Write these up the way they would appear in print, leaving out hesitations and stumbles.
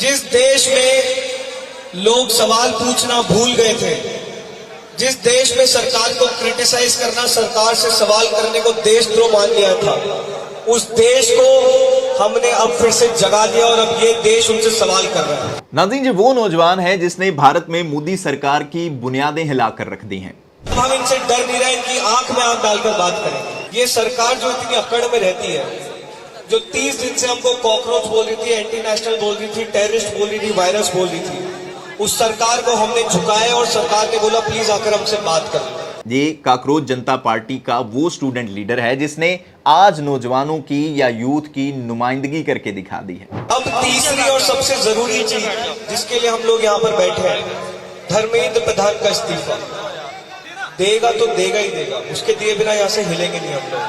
जिस देश में लोग सवाल पूछना भूल गए थे, जिस देश में सरकार को क्रिटिसाइज करना, सरकार से सवाल करने को देशद्रोह मान लिया था, उस देश को हमने अब फिर से जगा दिया और अब ये देश उनसे सवाल कर रहा है। नाज़रीन, ये वो नौजवान है जिसने भारत में मोदी सरकार की बुनियादें हिलाकर रख दी हैं। हम इनसे डर नहीं रहे, इनकी आंख में आंख डालकर बात करेंगे। ये सरकार जो इतनी अकड़ में रहती है, जो 30 दिन से हमको कॉकरोच बोल रही थी, एंटी नेशनल बोल रही थी, टेररिस्ट बोल रही थी, वायरस बोल रही थी, उस सरकार को हमने झुकाया और सरकार ने बोला प्लीज आकर हमसे बात कर। ये काकरोच जनता पार्टी का वो स्टूडेंट लीडर है जिसने आज नौजवानों की या यूथ की नुमाइंदगी करके दिखा दी है। अब तीसरी और सबसे जरूरी चीज जिसके लिए हम लोग यहाँ पर बैठे हैं, धर्मेंद्र प्रधान का इस्तीफा देगा तो देगा ही देगा, उसके दिए बिना यहाँ से हिलेंगे नहीं हम लोग।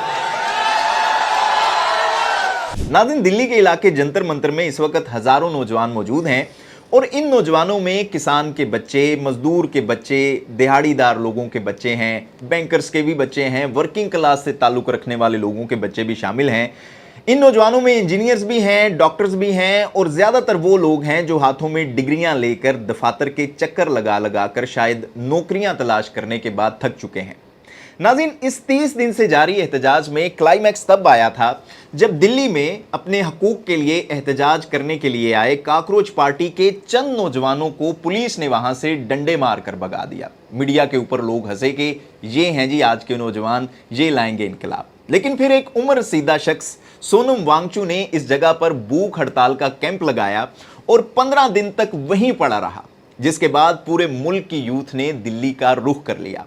नाज़रीन, दिल्ली के इलाके जंतर मंतर में इस वक्त हजारों नौजवान मौजूद हैं और इन नौजवानों में किसान के बच्चे, मजदूर के बच्चे, दिहाड़ीदार लोगों के बच्चे हैं, बैंकर्स के भी बच्चे हैं, वर्किंग क्लास से ताल्लुक़ रखने वाले लोगों के बच्चे भी शामिल हैं। इन नौजवानों में इंजीनियर्स भी हैं, डॉक्टर्स भी हैं और ज़्यादातर वो लोग हैं जो हाथों में डिग्रियां लेकर दफातर के चक्कर लगा कर शायद नौकरियां तलाश करने के बाद थक चुके हैं। नाज़रीन, इस 30 दिन से जारी एहतजाज में क्लाइमैक्स तब आया था जब दिल्ली में अपने हकूक के लिए एहतजाज करने के लिए आए काकरोच पार्टी के चंद नौजवानों को पुलिस ने वहां से डंडे मारकर भगा दिया। मीडिया के ऊपर लोग हंसे कि ये हैं जी आज के नौजवान, ये लाएंगे इनकलाब। लेकिन फिर एक उम्र रसीदा शख्स सोनम वांगचू ने इस जगह पर भूख हड़ताल का कैंप लगाया और 15 दिन तक वहीं पड़ा रहा, जिसके बाद पूरे मुल्क की यूथ ने दिल्ली का रुख कर लिया।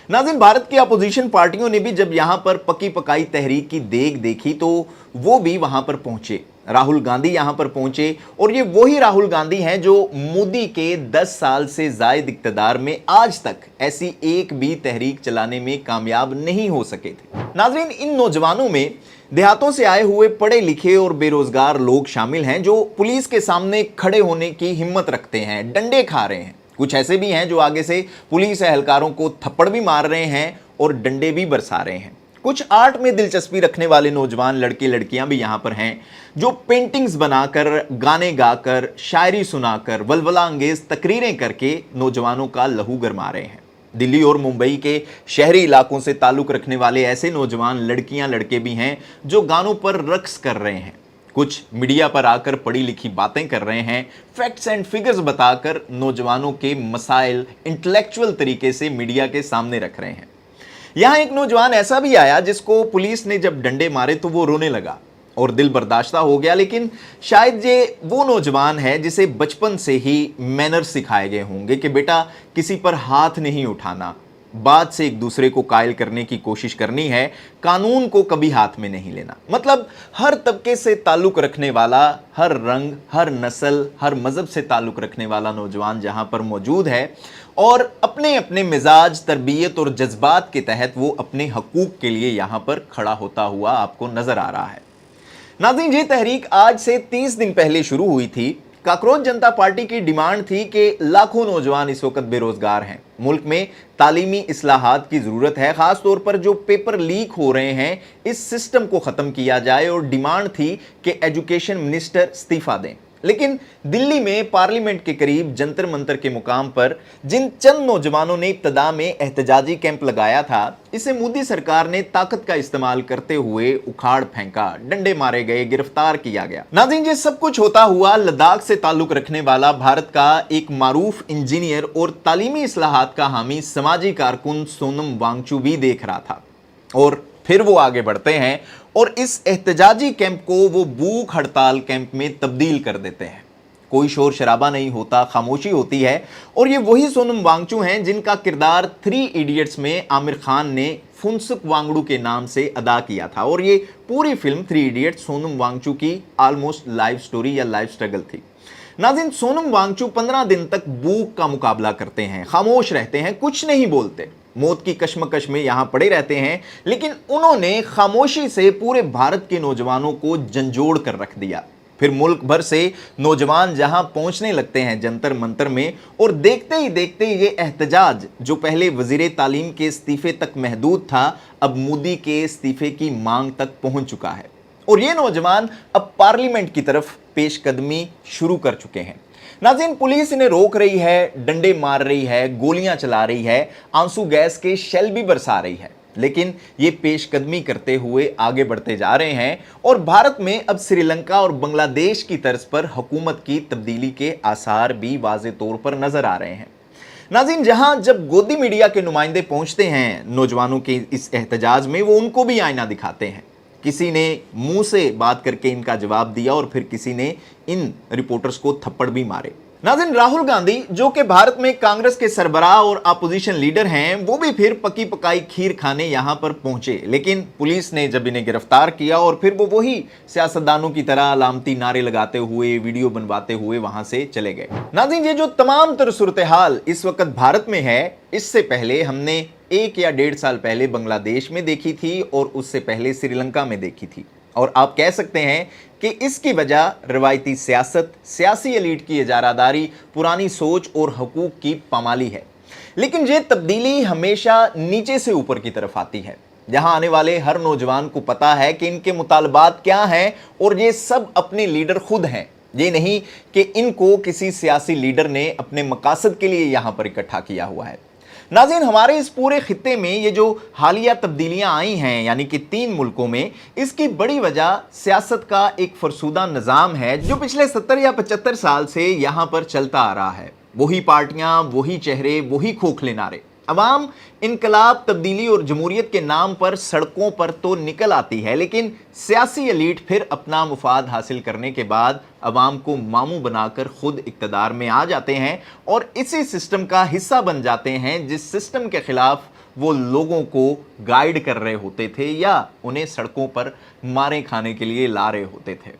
नाज़रीन, भारत की अपोजिशन पार्टियों ने भी जब यहां पर पकी पकाई तहरीक की देख देखी तो वो भी वहां पर पहुंचे। राहुल गांधी यहां पर पहुंचे और ये वही राहुल गांधी हैं जो मोदी के 10 साल से जायद इक़्तिदार में आज तक ऐसी एक भी तहरीक चलाने में कामयाब नहीं हो सके थे। नाज़रीन, इन नौजवानों में देहातों से आए हुए पढ़े लिखे और बेरोजगार लोग शामिल हैं जो पुलिस के सामने खड़े होने की हिम्मत रखते हैं, डंडे खा रहे हैं। कुछ ऐसे भी हैं जो आगे से पुलिस एहलकारों को थप्पड़ भी मार रहे हैं और डंडे भी बरसा रहे हैं। कुछ आर्ट में दिलचस्पी रखने वाले नौजवान लड़के लड़कियां भी यहां पर हैं जो पेंटिंग्स बनाकर, गाने गाकर, शायरी सुनाकर, वलवला अंगेज तकरीरें करके नौजवानों का लहू गरमा रहे हैं। दिल्ली और मुंबई के शहरी इलाकों से ताल्लुक़ रखने वाले ऐसे नौजवान लड़कियां लड़के भी हैं जो गानों पर रक्स कर रहे हैं। कुछ मीडिया पर आकर पढ़ी लिखी बातें कर रहे हैं, फैक्ट्स एंड फिगर्स बताकर नौजवानों के मसाइल इंटेलेक्चुअल तरीके से मीडिया के सामने रख रहे हैं। यहां एक नौजवान ऐसा भी आया जिसको पुलिस ने जब डंडे मारे तो वो रोने लगा और दिल बर्दाश्ता हो गया। लेकिन शायद ये वो नौजवान है जिसे बचपन से ही मैनर्स सिखाए गए होंगे कि बेटा किसी पर हाथ नहीं उठाना, बात से एक दूसरे को कायल करने की कोशिश करनी है, कानून को कभी हाथ में नहीं लेना। मतलब हर तबके से ताल्लुक़ रखने वाला, हर रंग, हर नस्ल, हर मज़हब से ताल्लुक़ रखने वाला नौजवान जहां पर मौजूद है और अपने अपने मिजाज, तरबियत और जज्बात के तहत वो अपने हकूक़ के लिए यहां पर खड़ा होता हुआ आपको नज़र आ रहा है। नाज़रीन, ये तहरीक आज से 30 दिन पहले शुरू हुई थी। काकरोच जनता पार्टी की डिमांड थी कि लाखों नौजवान इस वक्त बेरोजगार हैं, मुल्क में तालीमी इस्लाहात की ज़रूरत है, ख़ास तौर पर जो पेपर लीक हो रहे हैं इस सिस्टम को ख़त्म किया जाए और डिमांड थी कि एजुकेशन मिनिस्टर इस्तीफ़ा दें। लेकिन दिल्ली में पार्लियामेंट के करीब जंतर मंतर के मुकाम पर जिन चंद नौजवानों ने इब्तदा में एहतजाजी कैंप लगाया था, इसे मोदी सरकार ने ताकत का इस्तेमाल करते हुए उखाड़ फेंका, डंडे मारे गए, गिरफ्तार किया गया। नाज़रीन, ये सब कुछ होता हुआ लद्दाख से ताल्लुक़ रखने वाला भारत का एक मारूफ इंजीनियर और तालीमी इस्लाहात का हामी समाजी कारकुन सोनम वांगचू भी देख रहा था। और फिर वो आगे बढ़ते हैं और इस एहतजाजी कैंप को वो भूख हड़ताल कैंप में तब्दील कर देते हैं। कोई शोर शराबा नहीं होता, खामोशी होती है। और ये वही सोनम वांगचू हैं जिनका किरदार 3 इडियट्स में आमिर खान ने फुनसुक वांगडू के नाम से अदा किया था। और ये पूरी फिल्म 3 इडियट्स सोनम वांगचू की ऑलमोस्ट लाइफ स्टोरी या लाइफ स्ट्रगल थी। नाज़रीन, सोनम वांगचू 15 दिन तक भूख का मुकाबला करते हैं, खामोश रहते हैं, कुछ नहीं बोलते, मौत की कश्मकश में यहां पड़े रहते हैं। लेकिन उन्होंने खामोशी से पूरे भारत के नौजवानों को झंझोड़ कर रख दिया। फिर मुल्क भर से नौजवान जहां पहुंचने लगते हैं जंतर मंतर में, और देखते ही देखते ये एहतजाज जो पहले वजीर तालीम के इस्तीफे तक महदूद था, अब मोदी के इस्तीफे की मांग तक पहुंच चुका है। और ये नौजवान अब पार्लियामेंट की तरफ पेशकदमी शुरू कर चुके हैं। नाज़रीन, पुलिस इन्हें रोक रही है, डंडे मार रही है, गोलियां चला रही है, आंसू गैस के शेल भी बरसा रही है, लेकिन ये पेशकदमी करते हुए आगे बढ़ते जा रहे हैं और भारत में अब श्रीलंका और बांग्लादेश की तर्ज पर हुकूमत की तब्दीली के आसार भी वाज़े तौर पर नजर आ रहे हैं। नाज़रीन, जहां जब गोदी मीडिया के नुमाइंदे पहुंचते हैं नौजवानों के इस एहतजाज में, वो उनको भी आईना दिखाते हैं। किसी ने मुंह से बात करके इनका जवाब दिया और फिर किसी ने इन रिपोर्टर्स को थप्पड़ भी मारे। नाज़रीन, राहुल गांधी जो कि भारत में कांग्रेस के सरबराह और अपोजिशन लीडर हैं, वो भी फिर पकी पकाई खीर खाने यहां पर पहुंचे, लेकिन पुलिस ने जब इन्हें गिरफ्तार किया और फिर वो वही सियासतदानों की तरह अलामती नारे लगाते हुए, वीडियो बनवाते हुए वहां से चले गए। नाज़रीन, ये जो तमाम तर सूरत हाल इस वक्त भारत में है, इससे पहले हमने 1 या 1.5 साल पहले बांग्लादेश में देखी थी और उससे पहले श्रीलंका में देखी थी। और आप कह सकते हैं कि इसकी वजह रवायती सियासत, सियासी एलीट की इजारादारी, पुरानी सोच और हकूक की पामाली है। लेकिन ये तब्दीली हमेशा नीचे से ऊपर की तरफ आती है, जहां आने वाले हर नौजवान को पता है कि इनके मुतालबात क्या हैं और ये सब अपने लीडर खुद हैं। ये नहीं कि इनको किसी सियासी लीडर ने अपने मकासद के लिए यहां पर इकट्ठा किया हुआ है। नाज़रीन, हमारे इस पूरे खित्ते में ये जो हालिया तब्दीलियां आई हैं, यानी कि 3 मुल्कों में, इसकी बड़ी वजह सियासत का एक फरसूदा निज़ाम है जो पिछले 70 या 75 साल से यहाँ पर चलता आ रहा है। वही पार्टियां, वही चेहरे, वही खोखले नारे। अवाम इनकलाब, तब्दीली और जमहूरियत के नाम पर सड़कों पर तो निकल आती है, लेकिन सियासी एलीट फिर अपना मुफाद हासिल करने के बाद अवाम को मामू बनाकर खुद इक़्तिदार में आ जाते हैं और इसी सिस्टम का हिस्सा बन जाते हैं जिस सिस्टम के खिलाफ वो लोगों को गाइड कर रहे होते थे या उन्हें सड़कों पर मारे खाने के लिए ला रहे होते थे।